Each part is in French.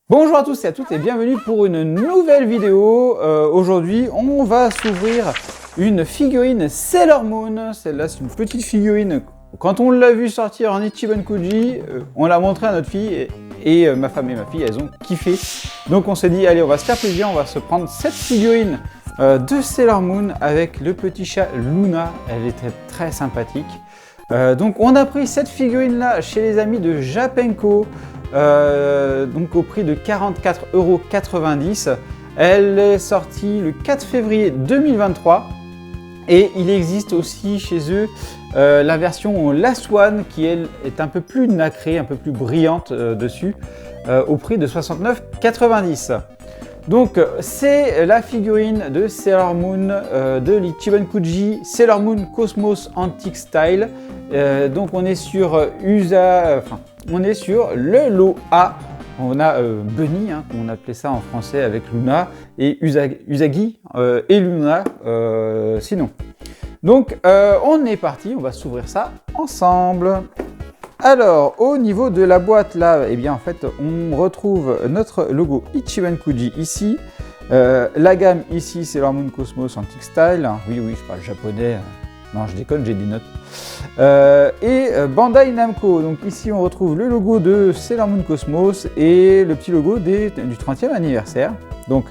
Bonjour à tous et à toutes et bienvenue pour une nouvelle vidéo. Aujourd'hui, on va s'ouvrir une figurine Sailor Moon. Celle-là, c'est une petite figurine. Quand on l'a vue sortir en Ichiban Kuji, on l'a montré à notre fille et ma femme et ma fille, elles ont kiffé. Donc on s'est dit, allez, on va se faire plaisir, on va se prendre cette figurine de Sailor Moon avec le petit chat Luna. Elle était très sympathique. Donc on a pris cette figurine-là chez les amis de Japenko. Donc au prix de 44,90 €. Elle est sortie le 4 février 2023 et il existe aussi chez eux la version Last One qui elle est un peu plus nacrée, un peu plus brillante dessus au prix de 69,90 €. Donc c'est la figurine de Sailor Moon de l'Ichiban Kuji Sailor Moon Cosmos Antique Style. Donc on est sur on est sur le lot A. On a Bunny, hein, on appelait ça en français avec Luna, et Usagi et Luna sinon. Donc on est parti, on va s'ouvrir ça ensemble. Alors au niveau de la boîte là, eh bien en fait on retrouve notre logo Ichiban Kuji ici. La gamme ici c'est Sailor Moon Cosmos Antique Style. Oui, je parle japonais. Non, je déconne, j'ai des notes. Et Bandai Namco. Donc ici, on retrouve le logo de Sailor Moon Cosmos et le petit logo du 30e anniversaire. Donc,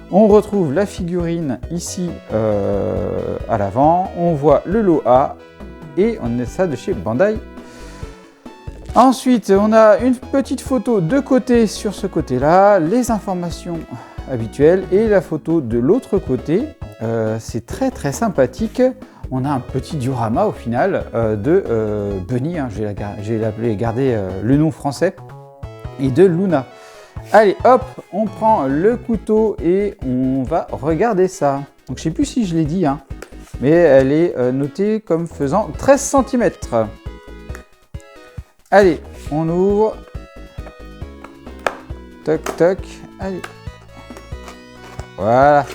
on retrouve la figurine ici à l'avant. On voit le lot A et on a ça de chez Bandai. Ensuite, on a une petite photo de côté sur ce côté-là, les informations habituelles et la photo de l'autre côté. C'est très sympathique. On a un petit diorama au final de Bunny, hein, j'ai gardé le nom français, et de Luna. Allez hop, on prend le couteau et on va regarder ça. Donc je sais plus si je l'ai dit, hein, mais elle est notée comme faisant 13 cm. Allez, on ouvre. Toc toc, allez. Voilà.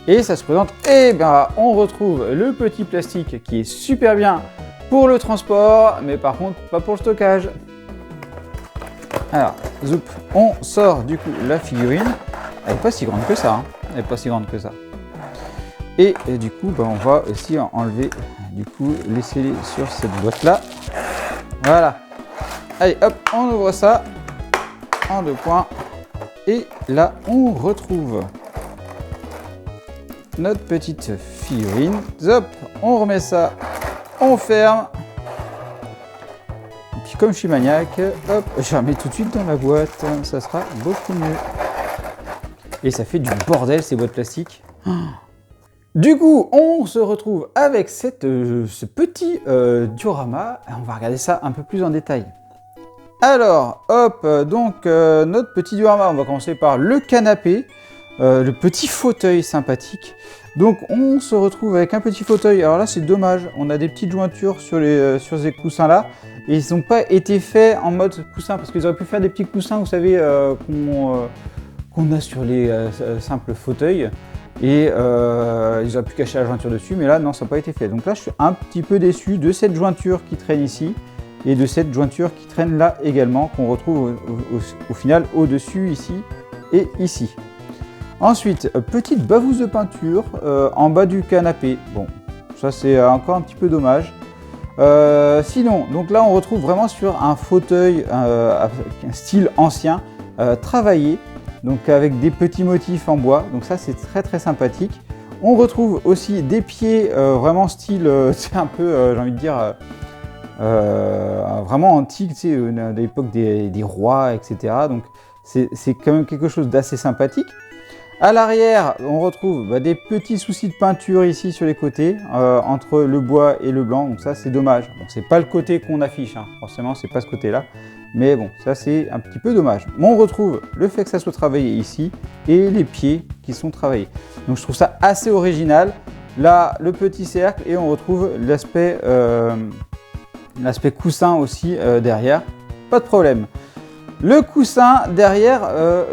Et ça se présente, et bien on retrouve le petit plastique qui est super bien pour le transport, mais par contre pas pour le stockage. Alors, zoup, on sort du coup la figurine. Elle n'est pas si grande que ça, hein. Elle n'est pas si grande que ça. Et du coup, on va aussi enlever, du coup, laisser-les sur cette boîte là. Voilà. Allez, hop, on ouvre ça en deux points. Et là, on retrouve notre petite figurine. Hop, on remet ça, on ferme. Et puis comme je suis maniaque, hop, je la remets tout de suite dans la boîte. Ça sera beaucoup mieux. Et ça fait du bordel ces boîtes plastiques. Du coup, on se retrouve avec ce petit diorama. On va regarder ça un peu plus en détail. Alors, hop, donc notre petit diorama, on va commencer par le canapé. Le petit fauteuil sympathique. Donc on se retrouve avec un petit fauteuil. Alors là c'est dommage, on a des petites jointures sur ces coussins là et ils n'ont pas été faits en mode coussin parce qu'ils auraient pu faire des petits coussins, vous savez, qu'on a sur les simples fauteuils, et ils auraient pu cacher la jointure dessus, mais là non, ça n'a pas été fait. Donc là je suis un petit peu déçu de cette jointure qui traîne ici et de cette jointure qui traîne là également, qu'on retrouve au final au-dessus ici et ici. Ensuite, petite bavouze de peinture en bas du canapé. Bon, ça c'est encore un petit peu dommage. Sinon, donc là on retrouve vraiment sur un fauteuil un style ancien, travaillé, donc avec des petits motifs en bois. Donc ça c'est très sympathique. On retrouve aussi des pieds vraiment style, c'est un peu, j'ai envie de dire, vraiment antique, tu sais, de l'époque des rois, etc. Donc c'est quand même quelque chose d'assez sympathique. À l'arrière, on retrouve des petits soucis de peinture ici sur les côtés, entre le bois et le blanc, donc ça c'est dommage. Bon, c'est pas le côté qu'on affiche, hein. Forcément c'est pas ce côté-là, mais bon, ça c'est un petit peu dommage. Mais on retrouve le fait que ça soit travaillé ici, et les pieds qui sont travaillés. Donc je trouve ça assez original. Là, le petit cercle, et on retrouve l'aspect coussin aussi derrière, pas de problème. Le coussin derrière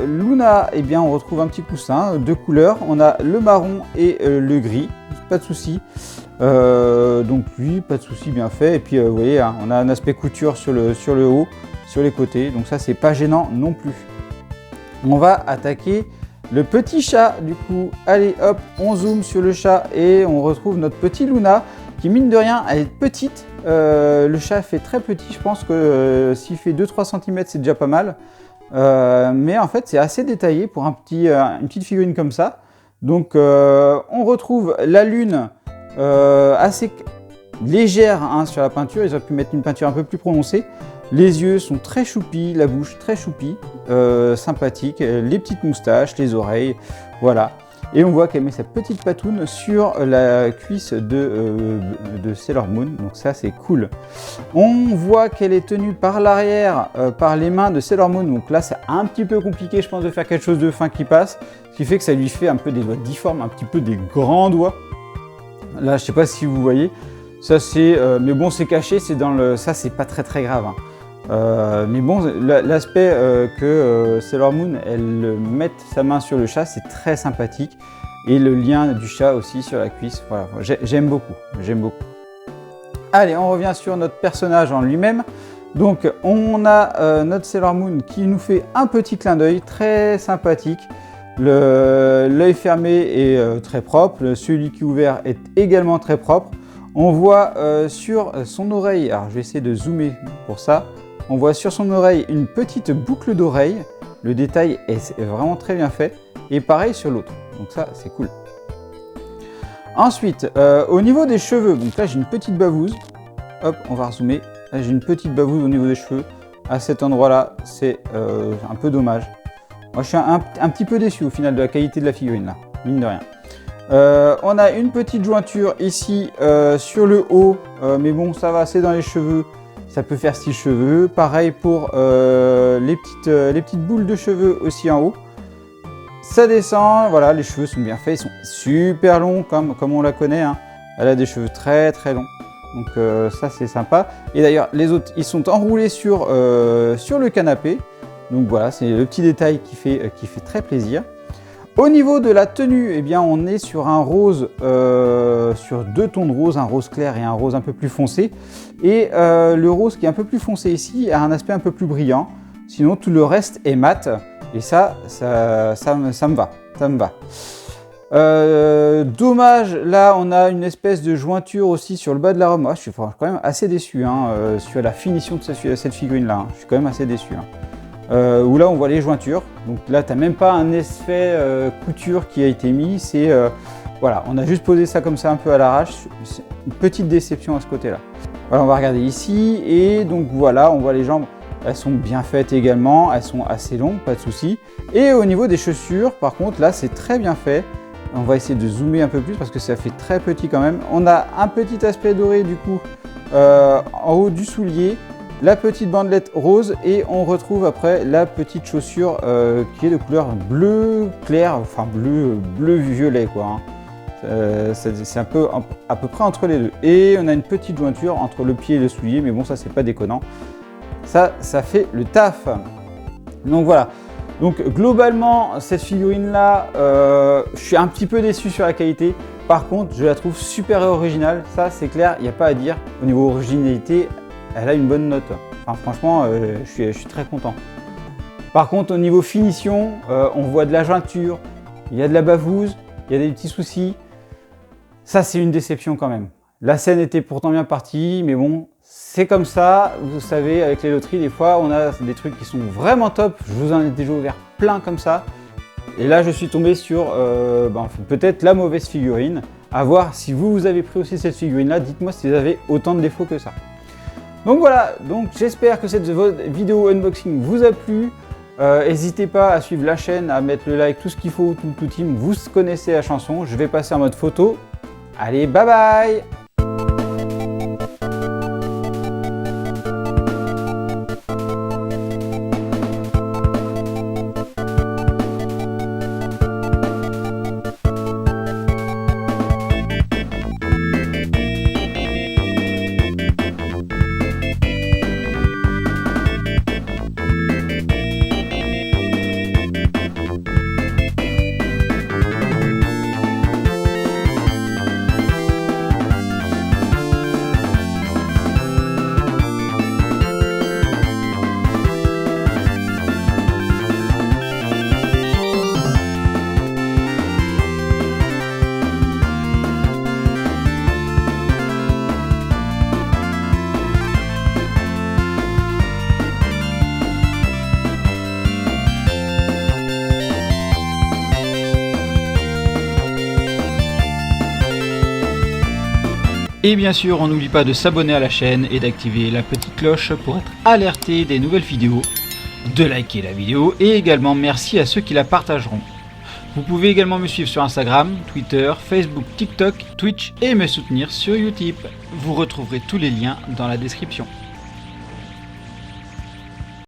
Luna, eh bien on retrouve un petit coussin de couleurs. On a le marron et le gris, pas de souci. Donc lui, pas de souci, bien fait. Et puis vous voyez, hein, on a un aspect couture sur le haut, sur les côtés. Donc ça, c'est pas gênant non plus. On va attaquer le petit chat du coup. Allez hop, on zoome sur le chat et on retrouve notre petit Luna qui mine de rien, elle est petite. Le chat fait très petit, je pense que s'il fait 2-3 cm c'est déjà pas mal. Mais en fait c'est assez détaillé pour une petite figurine comme ça. Donc on retrouve la lune assez légère hein, sur la peinture. Ils auraient pu mettre une peinture un peu plus prononcée. Les yeux sont très choupis, la bouche très choupie, sympathique, les petites moustaches, les oreilles, voilà. Et on voit qu'elle met sa petite patoune sur la cuisse de Sailor Moon, donc ça c'est cool. On voit qu'elle est tenue par l'arrière, par les mains de Sailor Moon, donc là c'est un petit peu compliqué je pense de faire quelque chose de fin qui passe, ce qui fait que ça lui fait un peu des doigts difformes, un petit peu des grands doigts. Là je sais pas si vous voyez, ça c'est, mais bon c'est caché, c'est dans le, ça c'est pas très grave. Hein. Mais bon, l'aspect que Sailor Moon, elle mette sa main sur le chat, c'est très sympathique. Et le lien du chat aussi sur la cuisse, voilà, j'aime beaucoup, j'aime beaucoup. Allez, on revient sur notre personnage en lui-même. Donc, on a notre Sailor Moon qui nous fait un petit clin d'œil très sympathique. L'œil fermé est très propre, celui qui est ouvert est également très propre. On voit sur son oreille, alors je vais essayer de zoomer pour ça. On voit sur son oreille une petite boucle d'oreille. Le détail est vraiment très bien fait. Et pareil sur l'autre. Donc ça, c'est cool. Ensuite, au niveau des cheveux, donc là j'ai une petite bavouse. Hop, on va rezoomer. Là j'ai une petite bavouse au niveau des cheveux. À cet endroit-là, c'est un peu dommage. Moi je suis un petit peu déçu au final de la qualité de la figurine là, mine de rien. On a une petite jointure ici sur le haut. Mais bon, ça va, c'est dans les cheveux. Ça peut faire style cheveux. Pareil pour les petites boules de cheveux aussi en haut. Ça descend, voilà, les cheveux sont bien faits. Ils sont super longs comme on la connaît. Hein. Elle a des cheveux très longs. Donc ça c'est sympa. Et d'ailleurs les autres ils sont enroulés sur le canapé. Donc voilà, c'est le petit détail qui fait très plaisir. Au niveau de la tenue, eh bien, on est sur un rose, sur deux tons de rose, un rose clair et un rose un peu plus foncé. Et le rose qui est un peu plus foncé ici a un aspect un peu plus brillant. Sinon, tout le reste est mat. Et ça me va. Ça me va. Dommage, là, on a une espèce de jointure aussi sur le bas de la robe. Moi, je suis quand même assez déçu hein, sur la finition de cette figurine-là. Hein. Je suis quand même assez déçu. Hein. Où là on voit les jointures, donc là tu n'as même pas un effet couture qui a été mis, c'est voilà, on a juste posé ça comme ça un peu à l'arrache, c'est une petite déception à ce côté là. Voilà, on va regarder ici et donc voilà, on voit les jambes, elles sont bien faites également, elles sont assez longues, pas de souci. Et au niveau des chaussures, par contre là c'est très bien fait, on va essayer de zoomer un peu plus parce que ça fait très petit quand même. On a un petit aspect doré du coup en haut du soulier. La petite bandelette rose et on retrouve après la petite chaussure qui est de couleur bleu clair, enfin bleu violet quoi. Hein. C'est à peu près entre les deux. Et on a une petite jointure entre le pied et le soulier, mais bon ça c'est pas déconnant. Ça fait le taf. Donc voilà. Donc globalement cette figurine là, je suis un petit peu déçu sur la qualité. Par contre je la trouve super originale, ça c'est clair, il n'y a pas à dire. Au niveau originalité, elle a une bonne note. Enfin, franchement, je suis très content. Par contre, au niveau finition, on voit de la jointure, il y a de la bavouse, il y a des petits soucis. Ça, c'est une déception quand même. La scène était pourtant bien partie, mais bon, c'est comme ça. Vous savez, avec les loteries, des fois, on a des trucs qui sont vraiment top. Je vous en ai déjà ouvert plein comme ça. Et là, je suis tombé sur peut-être la mauvaise figurine. À voir si vous avez pris aussi cette figurine-là. Dites-moi si vous avez autant de défauts que ça. Donc voilà, donc j'espère que cette vidéo unboxing vous a plu. N'hésitez pas à suivre la chaîne, à mettre le like, tout ce qu'il faut, tout team. Vous connaissez la chanson, je vais passer en mode photo. Allez, bye bye! Et bien sûr, on n'oublie pas de s'abonner à la chaîne et d'activer la petite cloche pour être alerté des nouvelles vidéos, de liker la vidéo et également merci à ceux qui la partageront. Vous pouvez également me suivre sur Instagram, Twitter, Facebook, TikTok, Twitch et me soutenir sur Utip. Vous retrouverez tous les liens dans la description.